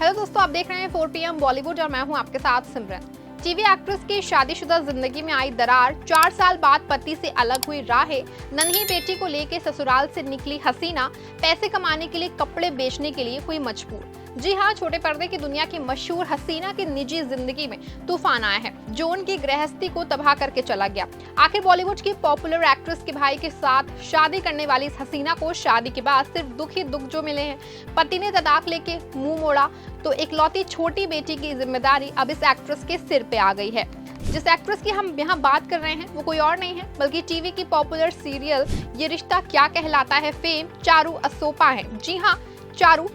Hello दोस्तों, आप देख रहे हैं 4 PM बॉलीवुड और मैं हूं आपके साथ सिमरन। टीवी एक्ट्रेस की शादीशुदा जिंदगी में आई दरार, 4 साल बाद पति से अलग हुई राहें, नन्ही बेटी को लेकर ससुराल से निकली हसीना, पैसे कमाने के लिए कपड़े बेचने के लिए हुई मजबूर। जी हाँ, छोटे पर्दे की दुनिया की मशहूर हसीना की निजी जिंदगी में तूफान आया है जो उनकी गृहस्थी को तबाह करके चला गया। आखिर बॉलीवुड की पॉपुलर एक्ट्रेस के भाई के साथ शादी करने वाली इस हसीना को शादी के बाद सिर्फ दुख ही दुख जो मिले हैं। पति ने तलाक लेके मुंह मोड़ा तो इकलौती छोटी बेटी की जिम्मेदारी अब इस एक्ट्रेस के सिर पे आ गई है। जिस एक्ट्रेस की हम यहाँ बात कर रहे हैं वो कोई और नहीं है बल्कि टीवी की पॉपुलर सीरियल ये रिश्ता क्या कहलाता है फेम चारू असोपा है। जी हाँ, चारू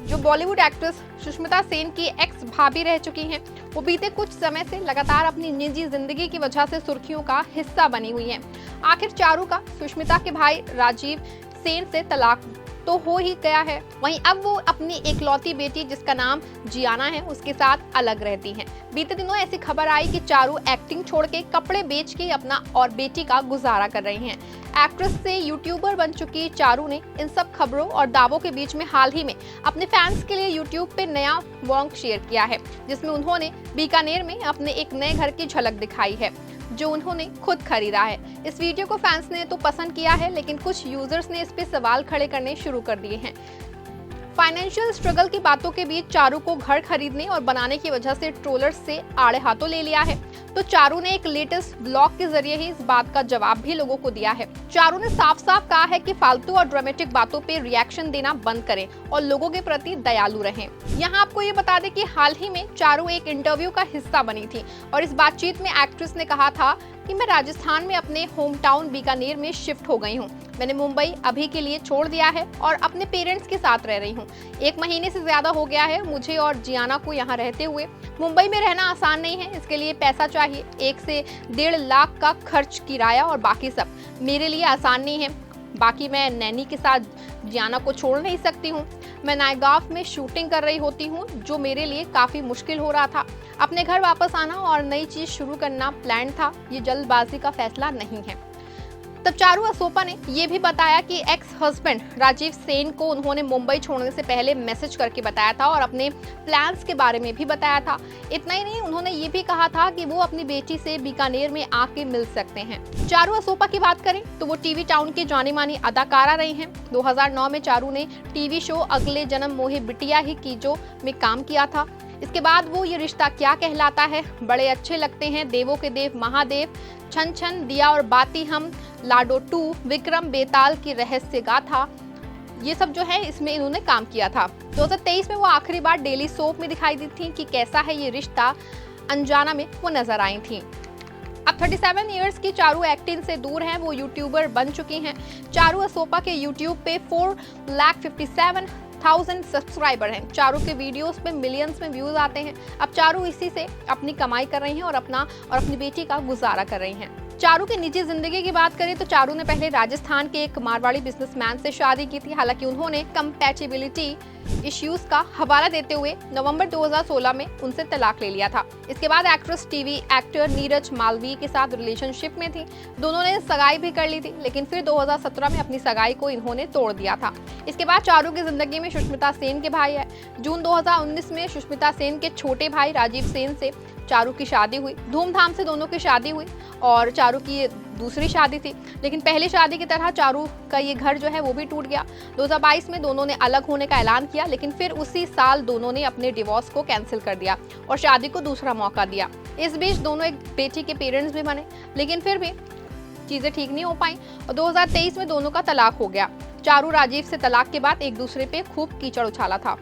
जो बॉलीवुड एक्ट्रेस सुष्मिता सेन की एक्स भाभी रह चुकी हैं, वो बीते कुछ समय से लगातार अपनी निजी जिंदगी की वजह से सुर्खियों का हिस्सा बनी हुई हैं। आखिर चारू का सुष्मिता के भाई राजीव सेन से तलाक तो हो ही गया है, वहीं अब वो अपनी एकलौती बेटी जिसका नाम जियाना है उसके साथ अलग रहती हैं। बीते दिनों ऐसी खबर आई कि चारू एक्टिंग छोड़ के कपड़े बेच के अपना और बेटी का गुजारा कर रही हैं। एक्ट्रेस से यूट्यूबर बन चुकी चारू ने इन सब खबरों और दावों के बीच में हाल ही में अपने फैंस के लिए यूट्यूब पे नया व्लॉग शेयर किया है जिसमें उन्होंने बीकानेर में अपने एक नए घर की झलक दिखाई है जो उन्होंने खुद खरीदा है। इस वीडियो को फैंस ने तो पसंद किया है लेकिन कुछ यूजर्स ने इस पे सवाल खड़े करने शुरू कर दिए हैं। फाइनेंशियल स्ट्रगल की बातों के बीच चारू को घर खरीदने और बनाने की वजह से ट्रोलर्स से आड़े हाथों ले लिया है। तो चारू ने एक लेटेस्ट ब्लॉग के जरिए ही इस बात का जवाब भी लोगों को दिया है। चारू ने साफ साफ कहा है कि फालतू और ड्रामेटिक बातों पे रिएक्शन देना बंद करें और लोगों के प्रति दयालु रहें। यहाँ आपको ये बता दें कि हाल ही में चारू एक इंटरव्यू का हिस्सा बनी थी और इस बातचीत में एक्ट्रेस ने कहा था कि मैं राजस्थान में अपने होम टाउन बीकानेर में शिफ्ट हो गई हूँ। मैंने मुंबई अभी के लिए छोड़ दिया है और अपने पेरेंट्स के साथ रह रही हूँ। 1 महीने से ज्यादा हो गया है मुझे और जियाना को यहाँ रहते हुए। मुंबई में रहना आसान नहीं है, इसके लिए पैसा चाहिए। 1 से 1.5 लाख का खर्च, किराया और बाकी सब मेरे लिए आसान नहीं है। बाकी मैं नैनी के साथ जियाना को छोड़ नहीं सकती हूँ। मैं नायगांव में शूटिंग कर रही होती हूँ जो मेरे लिए काफी मुश्किल हो रहा था। अपने घर वापस आना और नई चीज शुरू करना प्लान था, ये जल्दबाजी का फैसला नहीं है। तब चारू असोपा ने यह भी बताया कि एक्स हस्बैंड राजीव सेन को उन्होंने मुंबई छोड़ने से पहले मैसेज करके बताया था और अपने प्लान्स के बारे में भी बताया था। इतना ही नहीं, उन्होंने ये भी कहा था कि वो अपनी बेटी से बीकानेर में आके मिल सकते हैं। चारू असोपा की बात करें तो वो टीवी टाउन की जानी मानी अदाकारा रही हैं। 2009 में चारू ने टीवी शो अगले जन्म मोहे बिटिया ही कीजो में काम किया था। इसके बाद वो ये रिश्ता क्या कहलाता है, बड़े अच्छे लगते हैं, देवों के देव महादेव, छन छन, दिया और बाती हम, लाडो 2, विक्रम बेताल की रहस्य गाथा, ये सब जो है इसमें इन्होंने काम किया था। 2023 में वो आखिरी बार डेली सोप में दिखाई दी थी कि कैसा है ये रिश्ता, अनजाना में वो नजर आई थी। अब 37 इयर्स की चारू एक्टिंग से दूर हैं, वो यूट्यूबर बन चुकी हैं। चारू असोपा के यूट्यूब पे 4,57,000 सब्सक्राइबर हैं। चारू के वीडियोस पे मिलियंस में व्यूज आते हैं। अब चारू इसी से अपनी कमाई कर रही हैं और अपनी बेटी का गुजारा कर रही हैं। चारू की निजी जिंदगी की बात करें तो चारू ने पहले राजस्थान के एक मारवाड़ी बिजनेसमैन से शादी की थी। हालांकि उन्होंने कंपैटिबिलिटी इश्यूज का हवाला देते हुए नवंबर 2016 में उनसे तलाक ले लिया था। इसके बाद actress TV actor Neeraj Malviya के साथ रिलेशनशिप में थी। दोनों ने सगाई भी कर ली थी लेकिन फिर 2017 में अपनी सगाई को इन्होंने तोड़ दिया था। इसके बाद चारू की जिंदगी में सुष्मिता सेन के भाई है। जून 2019 में सुष्मिता सेन के छोटे भाई राजीव सेन से चारू की शादी हुई। धूमधाम से दोनों की शादी हुई और चारू की ये दूसरी शादी थी। लेकिन पहली शादी की तरह चारू का ये घर जो है वो भी टूट गया। 2022 में दोनों ने अलग होने का ऐलान किया लेकिन फिर उसी साल दोनों ने अपने डिवोर्स को कैंसिल कर दिया और शादी को दूसरा मौका दिया। इस बीच दोनों एक बेटी के पेरेंट्स भी बने लेकिन फिर भी चीजें ठीक नहीं हो पाई और 2023 में दोनों का तलाक हो गया। चारू राजीव से तलाक के बाद एक दूसरे पे खूब कीचड़ उछाला था।